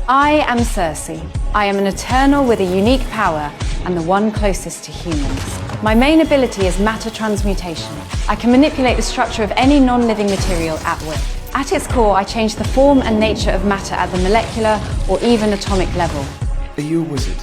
I am Circe. I am an Eternal with a unique power and the one closest to humans. My main ability is matter transmutation. I can manipulate the structure of any non-living material at will. At its core, I change the form and nature of matter at the molecular or even atomic level. Are you a wizard?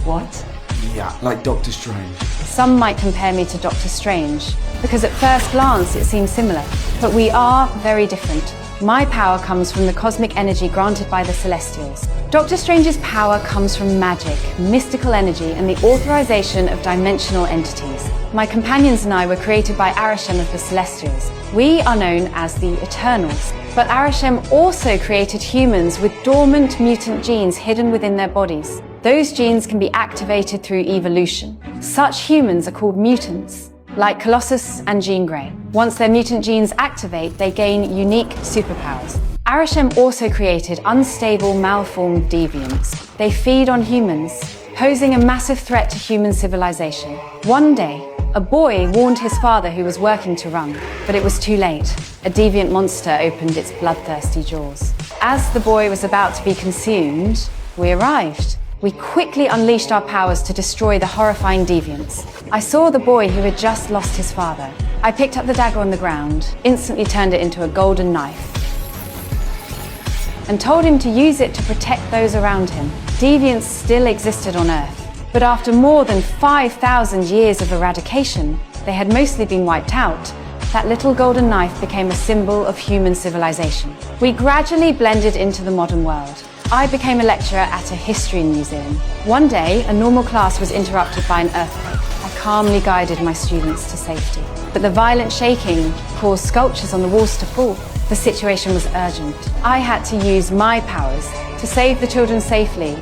What? Yeah, like Doctor Strange. Some might compare me to Doctor Strange, because at first glance it seems similar. But we are very different. My power comes from the cosmic energy granted by the Celestials. Doctor Strange's power comes from magic, mystical energy, and the authorization of dimensional entities. My companions and I were created by Arishem of the Celestials. We are known as the Eternals. But Arishem also created humans with dormant mutant genes hidden within their bodies. Those genes can be activated through evolution. Such humans are called mutants, like Colossus and Jean Grey. Once their mutant genes activate, they gain unique superpowers. Arishem also created unstable, malformed deviants. They feed on humans, posing a massive threat to human civilization. One day, a boy warned his father who was working to run, but it was too late. A deviant monster opened its bloodthirsty jaws. As the boy was about to be consumed, we arrived. We quickly unleashed our powers to destroy the horrifying deviants. I saw the boy who had just lost his father. I picked up the dagger on the ground, instantly turned it into a golden knife, and told him to use it to protect those around him. Deviants still existed on Earth, but after more than 5,000 years of eradication, they had mostly been wiped out. That little golden knife became a symbol of human civilization. We gradually blended into the modern world. I became a lecturer at a history museum. One day, a normal class was interrupted by an earthquake. I calmly guided my students to safety. But the violent shaking caused sculptures on the walls to fall. The situation was urgent. I had to use my powers to save the children safely.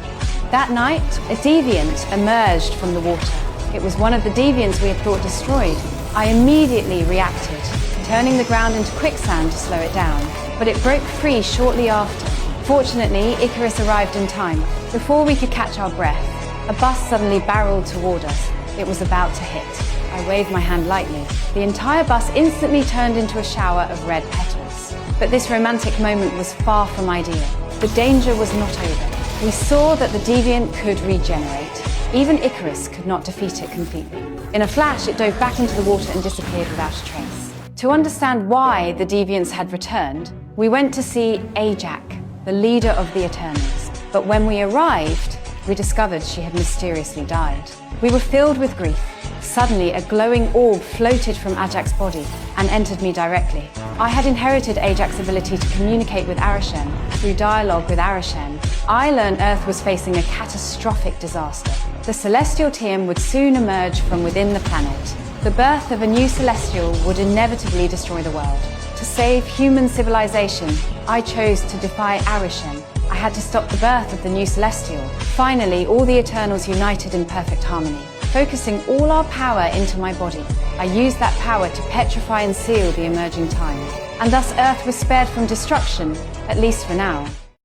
That night, a deviant emerged from the water. It was one of the deviants we had thought destroyed. I immediately reacted, turning the ground into quicksand to slow it down. But it broke free shortly after. Fortunately, Icarus arrived in time. Before we could catch our breath, a bus suddenly barreled toward us. It was about to hit. I waved my hand lightly. The entire bus instantly turned into a shower of red petals. But this romantic moment was far from ideal. The danger was not over. We saw that the deviant could regenerate. Even Icarus could not defeat it completely. In a flash, it dove back into the water and disappeared without a trace. To understand why the deviants had returned, we went to see Ajax, the leader of the Eternals. But when we arrived, we discovered she had mysteriously died. We were filled with grief. Suddenly, a glowing orb floated from Ajax's body and entered me directly. I had inherited Ajax's ability to communicate with Arishem. Through dialogue with Arishem, I learned Earth was facing a catastrophic disaster. The Celestial team would soon emerge from within the planet. The birth of a new Celestial would inevitably destroy the world. To save human civilization, I chose to defy Arishem. I had to stop the birth of the new Celestial. Finally, all the Eternals united in perfect harmony. Focusing all our power into my body, I used that power to petrify and seal the emerging time. And thus Earth was spared from destruction, at least for now.